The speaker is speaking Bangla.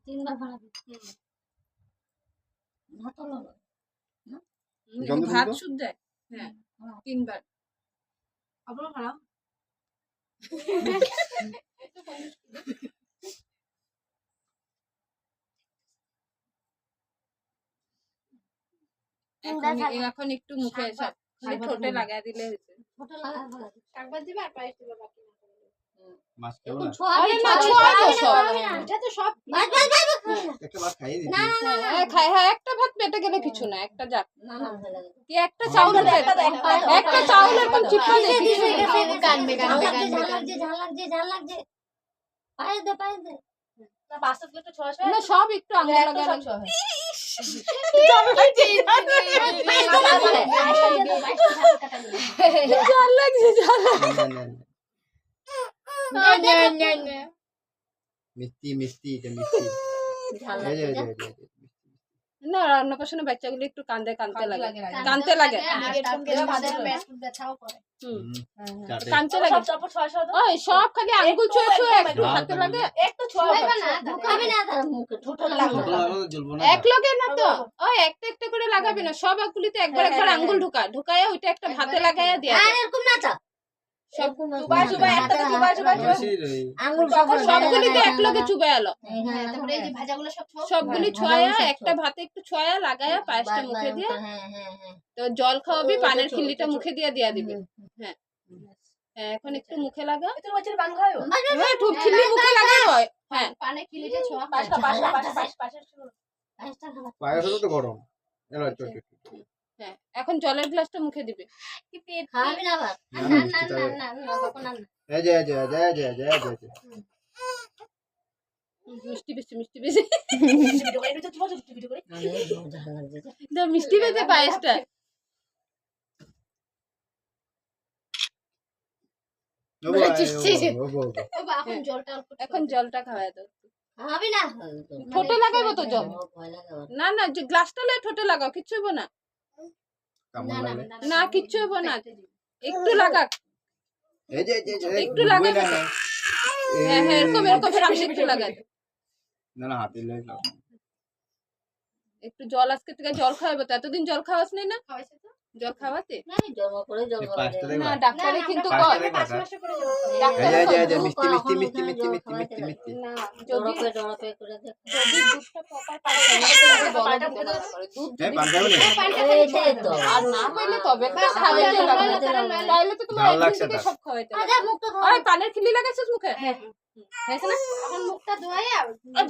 তিনবার বানাবি। ভাত হলো না। ভাত শুদ্ধ হ্যাঁ 3 বার আবার খারাপ এখন একটু মুখে সব ঠোঁটে লাগায় দিলে হয়েছে। ছোট লাগা ভালো। শাকবাদ দিবা আর পায়েস দিবা বাকি না মাছ কেমন আছে? আরে না ছোঁয়া তো সব এটা তো সব একটা ভাত খাইয়ে দিবি। খায় হ্যাঁ একটা ভাত পেটে গেলে কিছু না একটা যাক না না ভালো লাগে। কি একটা চাউলের একটা চাউলের কোন চিপা দে কিছু কানবে ঝাল লাগছে ঝাল লাগছে। পায়ে দে না বাসা গুলো তো ছয় না সব একটু আঙুল লাগায় ঝাল লাগছে ঝাল মিষ্টি এটা মিষ্টি। ঝাল এই যে লাগছে। না অন্নপ্রাশনে বাচ্চাগুলো একটু কানতে লাগে কানতে লাগে ব্যথাও করে কানতে লাগে ওই সব খালি আঙ্গুল ছুঁয়ে ছুঁয়ে একটু হাতে লাগে একটু ছয়বা না ঢোকাবি না তার মুখে ঠোঁটে লাগবে। জ্বলবো না। এক লগে না তো ওই একটা একটা করে লাগাবি না সব আঙ্গুলিতে একবার আঙ্গুল ঢুকায় ওইটা একটা ভাতে লাগাইয়া দিয়া আর এরকম না তো। সব চুবাই একটা তো চুবাই আঙ্গুল সবগুলিতে এক লগে চুবাই আলো হ্যাঁ তারপরে এই যে ভাজাগুলো সব সবগুলি ছয়া একটা ভাতে একটু ছয়া লাগায়া পায়েসটা মুখে দিয়ে হ্যাঁ হ্যাঁ হ্যাঁ। তো জল খাওয়াবি পানের খিল্লিটা মুখে দিয়ে দিবি হ্যাঁ হ্যাঁ এখন একটু মুখে লাগা এত বছর বাং হয় হ্যাঁ ঠুক খিল্লি মুখে লাগাই হয় হ্যাঁ পানে খিলিটা ছোঁয়া পাঁচটা পাশের শুরু পায়েস তো গরম। এলো একটু হ্যাঁ এখন জলের গ্লাসটা মুখে দিবি খাবি না আবার। না, না মিষ্টি না খাবে। না না বাবা না। এই যে মিষ্টি বেশি ভিডিও করে তো চুবা ভিডিও করে আরে ঝাল লাগছে। না মিষ্টি বেশি পায়েসটা এখন জলটা অল্প এখন জলটা খাওয়াই দাও খাবি না। ঠোঁটে লাগাবো তো জল ভয় লাগে আবার। না না যে গ্লাসটা লয়ে ঠোঁটে লাগাও কিচ্ছু হইব না কেমন লাগলে? না কিচ্ছু হইব না একটু লাগা এই যে একটু লাগাবে তো। হ্যাঁ হ্যাঁ এরকম সামনে একটু লাগাই না হাতে লাগে। একটু জল আজকে থেকে জল খাওয়াবো তো এতদিন জল খাওয়াস নাই না খাওয়াইছে তো জল খাওয়াতে না জন্ম করে জন্ম এই পাঁচটা করে। দেখবা? না ডাক্তারে কিন্তু পাঁচটা কয় দেখবা? 5 মাসে করে এই মিষ্টি। না জড়ো যদি করে করে দেখ। যদি দুধটা প্রপার পায় তাহলে দুধ এই যদি পান খাবে না? এই তো। আর না পাইলে তবে তো খাওয়াইতে লাগবে তাইলে তো তোমার ঝাল একদিন লাগছে থেকে তার। সব খাওয়াইতে আচ্ছা মুখটা ওই পানের খিলি লাগাইছিস মুখে হ্যাঁ হয়েছে না এখন মুখটা ধোয়া